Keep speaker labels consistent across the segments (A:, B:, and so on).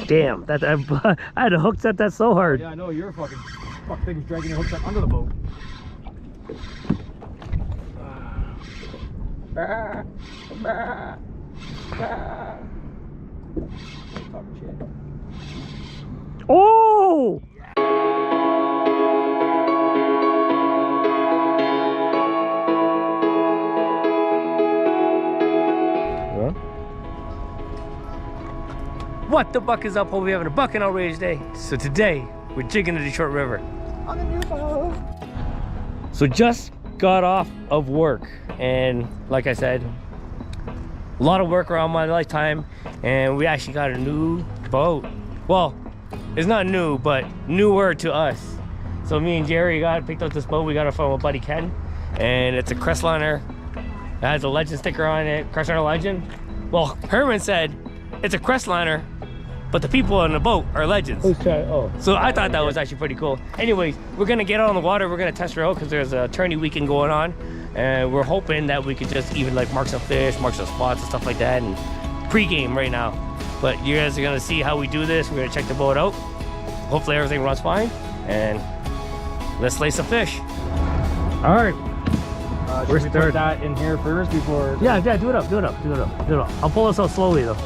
A: Damn, that I had to hook set that so hard.
B: Yeah, I know, you're fucking thing was dragging your hook set under the boat.
A: Oh! What the buck is up? Hope we having a bucking outrage day. So today we're jigging the Detroit River
B: On the new boat.
A: So just got off of work, and like I said, a lot of work around my lifetime, and we actually got a new boat. Well, it's not new, but newer to us. So me and Jerry picked up this boat. We got it from a buddy Ken, and it's a Crestliner. It has a legend sticker on it, Crestliner legend. Well, Herman said it's a Crestliner, but the people on the boat are legends. So I thought that was actually pretty cool. Anyways, we're gonna get out on the water. We're gonna test her out because there's a tourney weekend going on, and we're hoping that we could just even like mark some fish, mark some spots and stuff like that, and pre-game right now. But you guys are gonna see how we do this. We're gonna check the boat out. Hopefully everything runs fine, and let's slay some fish. All right.
B: Should we put that in here first before?
A: Yeah, do it up. I'll pull us out slowly though.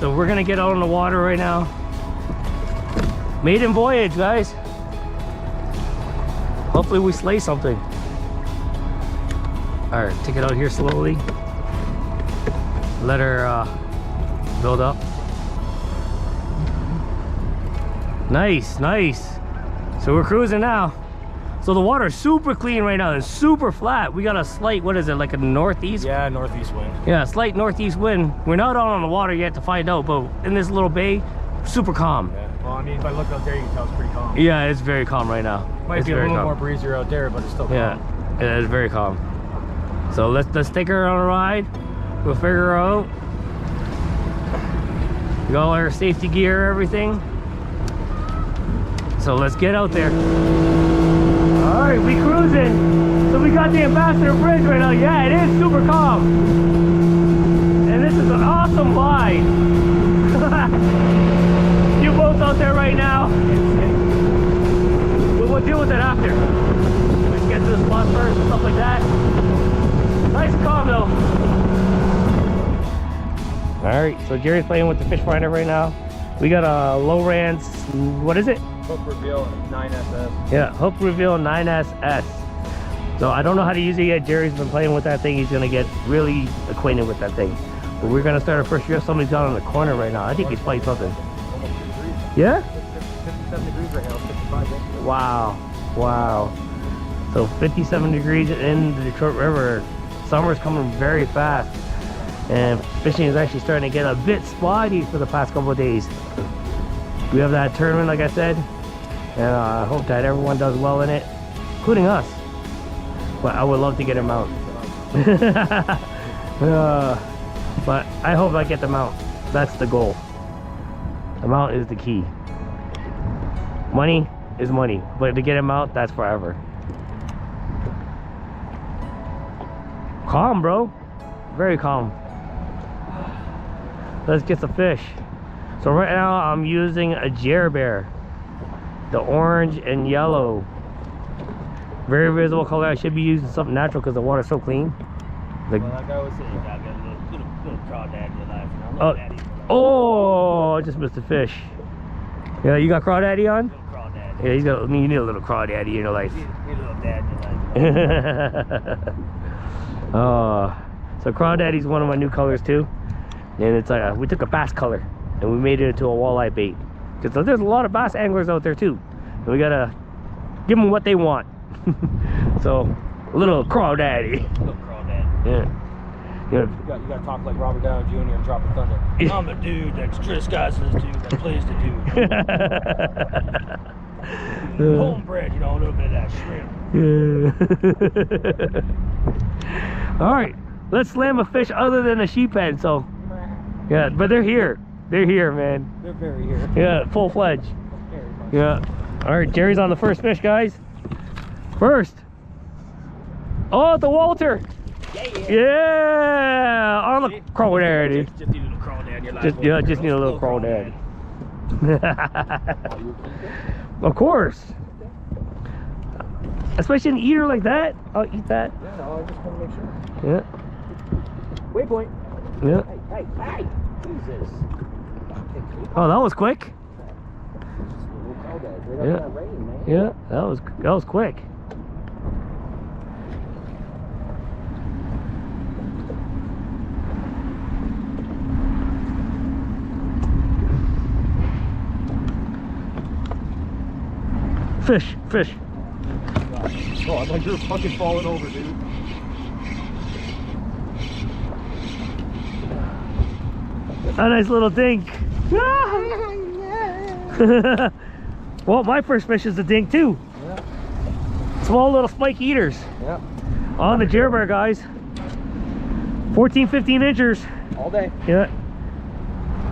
A: So we're gonna get out on the water right now. Maiden voyage, guys. Hopefully we slay something. All right, take it out here slowly. Let her build up. Nice. So we're cruising now. So the water is super clean right now. It's super flat. We got a slight, what is it, like a northeast?
B: Yeah, northeast wind.
A: Yeah, slight northeast wind. We're not out on the water yet to find out, but in this little bay, super calm.
B: Yeah. Well, I mean, if I look out there, you can tell it's pretty calm.
A: Yeah, it's very calm right now.
B: Might be a little more breezier out there, but it's still calm.
A: Yeah, it is very calm. So let's take her on a ride. We'll figure her out. We got all our safety gear, everything. So let's get out there. All right, we cruising. So we got the Ambassador Bridge right now. Yeah, it is super calm. And this is an awesome line. Few boats out there right now. We'll deal with that after. Let's get to the spot first and stuff like that. Nice and calm though. All right, so Jerry's playing with the fish finder right now. We got a Lowrance, what is it?
B: Hook Reveal 9SS.
A: Yeah, Hook Reveal 9SS. So I don't know how to use it yet. Jerry's been playing with that thing. He's gonna get really acquainted with that thing. But we're gonna start our first year. Somebody's down in the corner right now. I think he's playing something.
B: Almost 2 degrees.
A: Yeah?
B: 57 degrees right now, 55 inches.
A: Wow. So 57 degrees in the Detroit River. Summer's coming very fast. And fishing is actually starting to get a bit spotty for the past couple of days. We have that tournament, like I said, and I hope that everyone does well in it, including us. But I would love to get a mount. But I hope I get the mount. That's the goal. The mount is the key. Money is money, but to get a mount, that's forever. Calm, bro. Very calm. Let's get some fish. So right now I'm using a Jerbear, the orange and yellow, very visible color. I should be using something natural because the water's so clean.
C: Well, like I always say, you gotta get a little crawdad in your life.
A: Oh, I just missed a fish. Yeah, you got crawdaddy on?
C: Little crawdad.
A: Yeah, you need a little crawdaddy in your life.
C: Need a little dad in your life.
A: So crawdaddy's one of my new colors too, and it's like we took a bass color and we made it into a walleye bait, because there's a lot of bass anglers out there too, and we gotta give them what they want. So a little crawdaddy.
C: Little crawdad.
A: Yeah.
B: You gotta talk like Robert Downey Jr. and drop a thunder.
C: I'm a dude that disguises as a dude that plays the dude. Homebred, you know, a little bit of that shrimp.
A: Yeah. All right, let's slam a fish other than a sheephead. So yeah, but they're here, man.
B: They're very here.
A: Yeah, full-fledged. Yeah. All right, Jerry's on the first fish, guys. First. Oh, the Walter. Yeah! On the crawdaddy.
C: Just need a little crawdad. Your
A: Just, yeah, just need a little crawdad. Of course. Especially an eater like that. I'll eat that.
B: Yeah, no, I just want to make sure.
A: Yeah.
B: Waypoint.
A: Yeah.
B: Hey, Jesus.
A: Oh, that was quick.
B: Yeah.
A: Yeah, that was quick. Fish, fish.
B: Oh, I thought you were fucking falling over, dude.
A: A nice little dink. Well, my first fish is a dink too.
B: Yeah.
A: Small little spike eaters.
B: Yeah.
A: On the jerbear, guys. 14, 15 inches.
B: All day.
A: Yeah.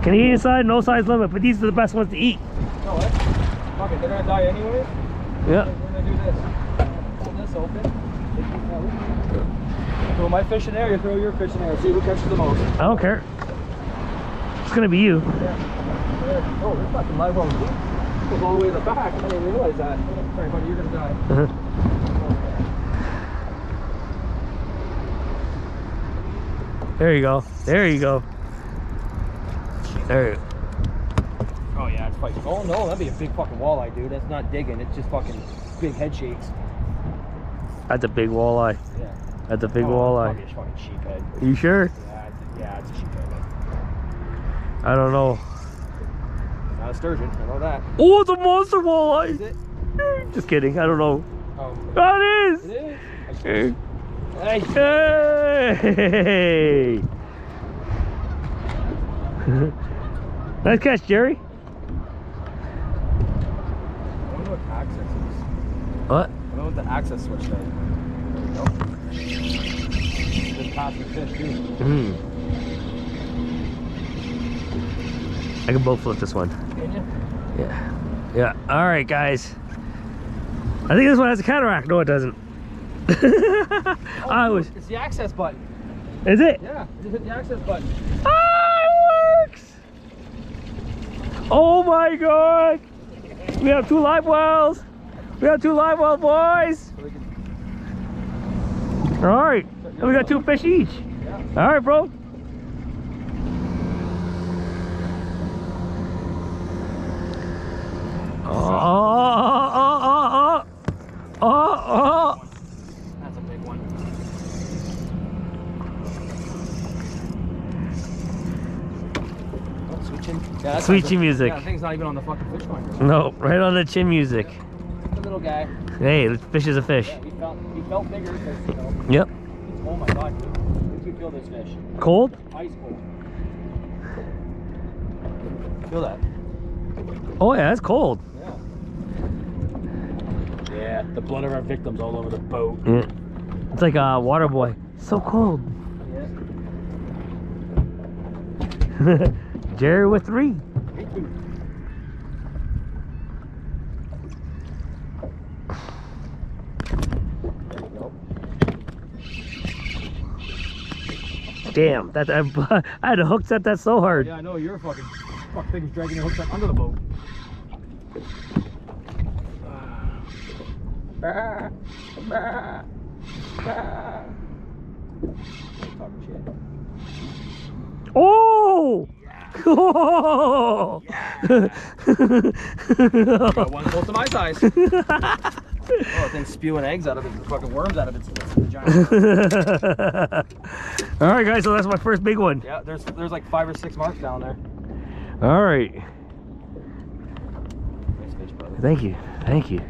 A: Canadian side, no size limit, but these are the best ones to eat.
B: No, what? Fuck it, they're gonna die anyways.
A: Yeah.
B: We're gonna do this. Pull this open. Throw my fish in there, you throw your fish in there. See who catches the most.
A: I don't care. It's gonna be you.
B: Yeah. Oh, they're fucking live on deep. Goes all the way to the back. I didn't even realize that. Sorry, buddy, you're gonna die.
A: There you go. There you go. There you go.
B: Oh yeah, it's fighting. Oh no, that'd be a big fucking walleye, dude. That's not digging. It's just fucking big head shakes.
A: That's a big walleye.
B: Yeah.
A: That's a big
B: Probably
A: walleye.
B: a fucking sheephead.
A: You sure?
B: Yeah, it's a sheephead.
A: I don't know.
B: Not a sturgeon. I know that.
A: Oh, it's a monster
B: Is
A: walleye.
B: it?
A: Just kidding. I don't know.
B: Oh.
A: That is.
B: It is.
A: Hey.
B: Hey.
A: Hey. Nice catch, Jerry.
B: I wonder what access is.
A: What?
B: I wonder what the access switch does. There we go. Just past the fish too.
A: I can boat flip this one.
B: Can you?
A: Yeah. Yeah. All right, guys. I think this one has a cataract. No, it doesn't. I was.
B: It's the access button.
A: Is it?
B: Yeah, just hit the access button.
A: Ah, it works! Oh my God! We have 2 live wells. We have 2 live well boys.
B: So we can...
A: All right, and we got 2 fish each.
B: Yeah.
A: All right, bro. Oh.
B: That's a big one. Oh, sweet chin. Yeah, that's
A: Sweet chin music.
B: Yeah, the thing's not even on the fucking fish finder.
A: No, right on the chin music.
B: The little guy.
A: Hey, the fish is a fish.
B: Yeah, he felt bigger because, you know.
A: Yep.
B: Oh my God, dude. How do you feel this fish?
A: Cold?
B: Ice cold. Feel that?
A: Oh yeah, it's cold.
B: Yeah. Yeah, the blood of our victims all over the boat.
A: Yeah. It's like a water boy. So cold.
B: Yeah.
A: Jerry with 3.
B: Me too. There you go.
A: Damn, that I had to hook set that so hard.
B: Yeah, I know, you're fucking thing's dragging your hooks up under the boat. Talking shit.
A: Oh! Oh!
B: Got one close to my size. Oh, that thing's spewing eggs out of it, fucking worms out of its vagina.
A: All right, guys, so that's my first big one.
B: Yeah, there's like 5 or 6 marks down there.
A: All right.
B: Nice fish, brother.
A: Thank you. Thank you.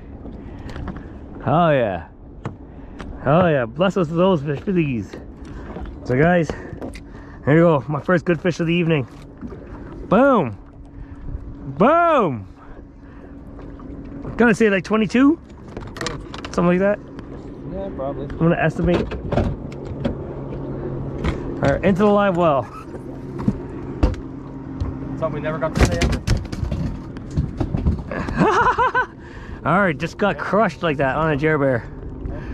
A: Oh, yeah. Oh, yeah. Bless us with those fish for these. So, guys, there you go. My first good fish of the evening. Boom. Boom. I'm gonna say like 22. Something like that.
B: Yeah, probably.
A: I'm gonna estimate. All right, into the live well.
B: Something we never got to say ever.
A: All right, just got crushed like that on a jerbear.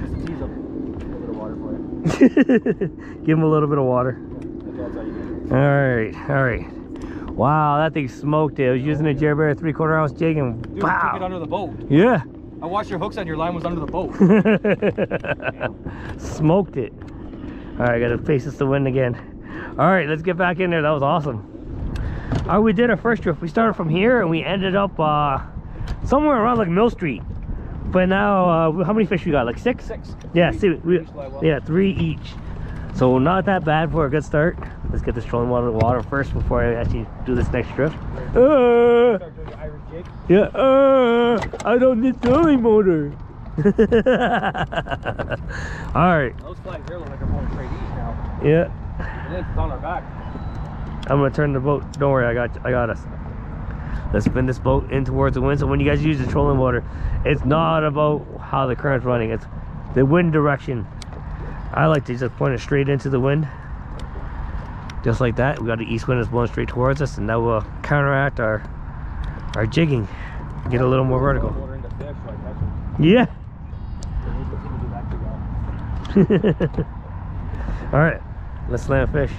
B: Just a tease up. A little bit of water for you.
A: Give him a little bit of water.
B: That's all you need.
A: All right. Wow, that thing smoked it. I was using a Jerbear 3/4 ounce jig and
B: Dude,
A: wow.
B: took it under the boat.
A: Yeah.
B: I watched your hooks on your line was under the boat.
A: Smoked it. All right, gotta face us the wind again. All right, let's get back in there. That was awesome. All right, we did our first drift. We started from here and we ended up somewhere around like Mill Street. But now, how many fish we got? Like 6?
B: 6.
A: Yeah,
B: Three,
A: see, yeah, 3 each. So not that bad for a good start. Let's get this trolling water first before I actually do this next drift.
B: Start doing the Irish jig.
A: Yeah, I don't need trolling motor. All right.
B: Those flags there look like they're going straight east now.
A: Yeah.
B: And then it's on our back.
A: I'm gonna turn the boat. Don't worry, I got us. Let's spin this boat in towards the wind. So when you guys use the trolling motor, it's not about how the current's running. It's the wind direction. I like to just point it straight into the wind. Just like that. We got the east wind that's blowing straight towards us, and that will counteract our jigging. Get a little more vertical. Yeah. All right, let's land a fish.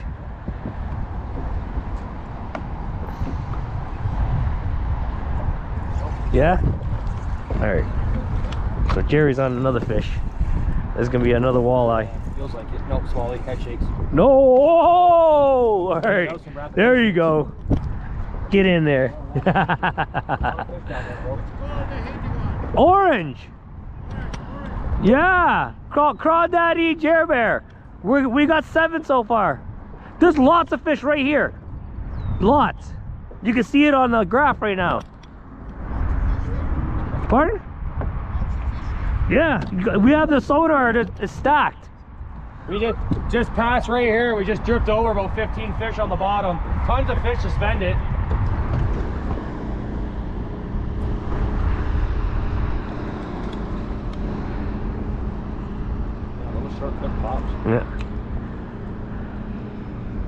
A: Yeah. All right. So Jerry's on another fish. There's gonna be another walleye.
B: Feels like it. Nope, swally, head shakes.
A: No! All right. There you go. Get in there. Orange. Yeah. Crawdaddy Jerbear. We got 7 so far. There's lots of fish right here. Lots. You can see it on the graph right now. Pardon? Yeah, we have the sonar that's stacked.
B: We just passed right here. We just dripped over about 15 fish on the bottom. Tons of fish suspended. Yeah, little shortcut pops.
A: Yeah.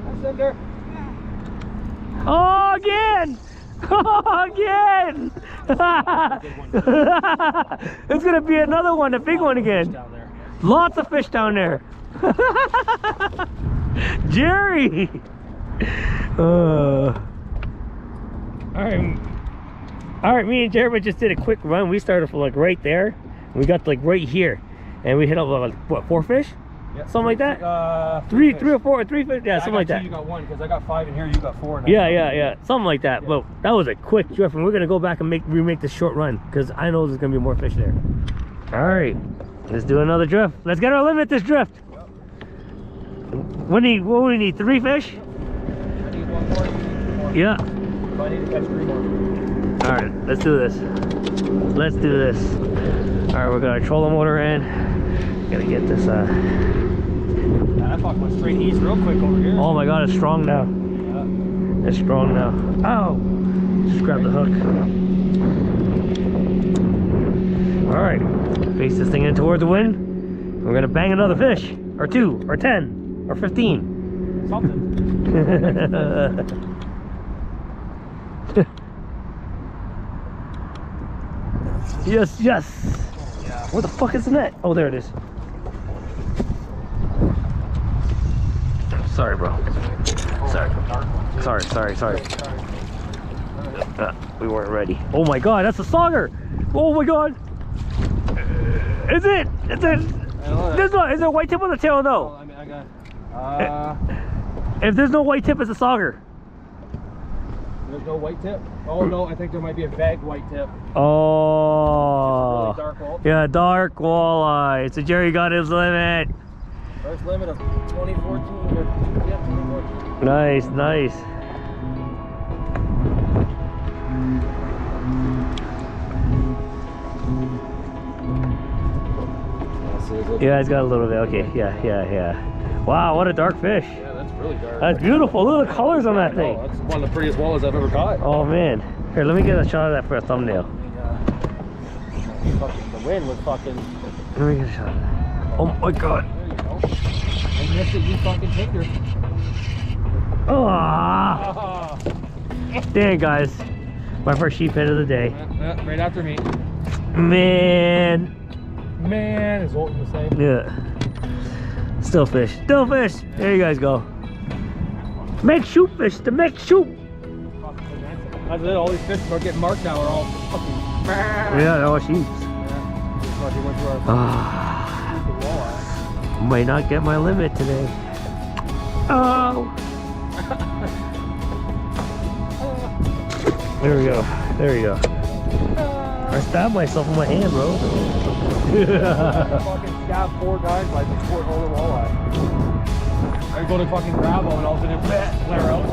B: That's in there.
A: Oh, again! Oh, again! It's gonna be another one, a big one again.
B: Down there.
A: Lots of fish down there. Jerry! All right, me and Jeremy just did a quick run. We started from like right there. We got like right here. And we hit up like, what, 4 fish?
B: Yeah.
A: Something like that?
B: Three
A: Three or four, 3 fish, yeah, something like that.
B: You got 1 because I got 5 in here. You got 4.
A: Yeah, something like that. Yeah. But that was a quick drift, and we're gonna go back and remake this short run because I know there's gonna be more fish there. All right, let's do another drift. Let's get our limit this drift. Yep. What do we need? 3 fish?
B: I need 1 more. You need 2 more.
A: Yeah.
B: So I need to catch 3 more.
A: All right, let's do this. Let's do this. All right, we're gonna troll the motor in. Gotta get this.
B: That fuck went straight east real quick over here.
A: Oh my God, it's strong now.
B: Yeah.
A: It's strong now. Ow! Just grab the hook. All right, face this thing in toward the wind. We're gonna bang another fish, or 2, or 10, or 15.
B: Something.
A: Yes.
B: Yeah.
A: What the fuck is the net? Oh, there it is. Sorry, bro. Sorry. We weren't ready. Oh my God, that's a sauger. Oh my God. Is it? Is there a white tip on the tail? No.
B: I mean, I got.
A: If there's no white tip, it's a sauger.
B: There's no white tip? Oh no, I think there might be a vague white tip.
A: Oh.
B: Really dark walleye.
A: Yeah, dark walleye. So Jerry got his limit.
B: First limit of 2014 or 2014.
A: Nice. Yeah, it's got a little bit. Okay, yeah. Wow, what a dark fish.
B: Yeah, that's really dark.
A: That's beautiful. Look at the colors on that thing.
B: Oh, that's one of the prettiest walleyes I've ever caught.
A: Oh man. Here, let me get a shot of that for a thumbnail.
B: The wind was fucking.
A: Let me get a shot of that. Oh my God.
B: There you go. And missed it, you fucking taker.
A: Oh. Dang, guys. My first sheep hit of the day.
B: Right after me.
A: Man.
B: Man, is Olton the same?
A: Yeah. Still fish. Still fish. There you guys go. Make shoot fish. The make shoot.
B: That's it. All these fish are getting marked now. Are all fucking.
A: Yeah, no, she's. Might not get my limit today. Oh. There we go. There you go. I stabbed myself with my hand, bro.
B: Fucking stab 4 guys by the 4 older walleye. I go to fucking grab them and all of a sudden flare out.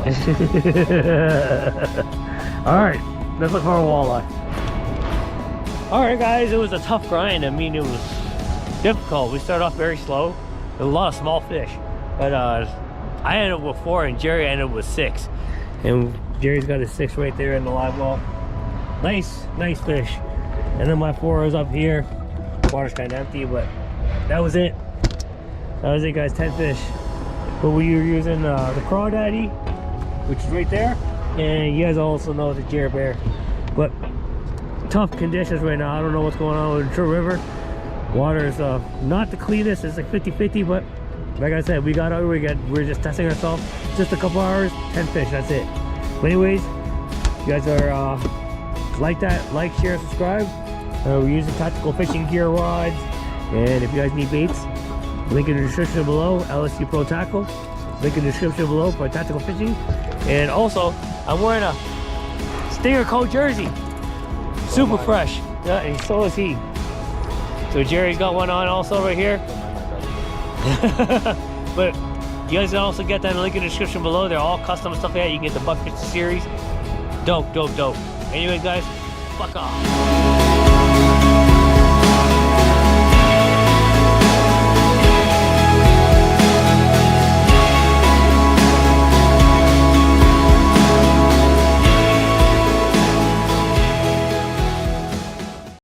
A: Alright, let's look for a walleye. Alright guys, it was a tough grind. I mean, it was difficult. We started off very slow. There was a lot of small fish. But I ended up with 4 and Jerry ended up with 6. And Jerry's got his 6 right there in the live well. Nice fish. And then my 4 is up here. Water's kind of empty, but that was it. That was it, guys. 10 fish. But we were using the crawdaddy, which is right there, and you guys also know the Jer Bear. But tough conditions right now. I don't know what's going on with the River. Water is not the cleanest. It's like 50-50, but like I said, we're just testing ourselves. Just a couple hours, 10 fish. That's it. But anyways, you guys are like, share, subscribe. We're using tactical fishing gear rods, and if you guys need baits, link in the description below. LSU Pro Tackle, link in the description below for tactical fishing. And also, I'm wearing a Stinger coat jersey, super fresh. Yeah, and so is he. So Jerry's got one on also right here. But you guys can also get that link in the description below. They're all custom stuff like that. You can get the Buckfish series. Dope. Anyway, guys, fuck off.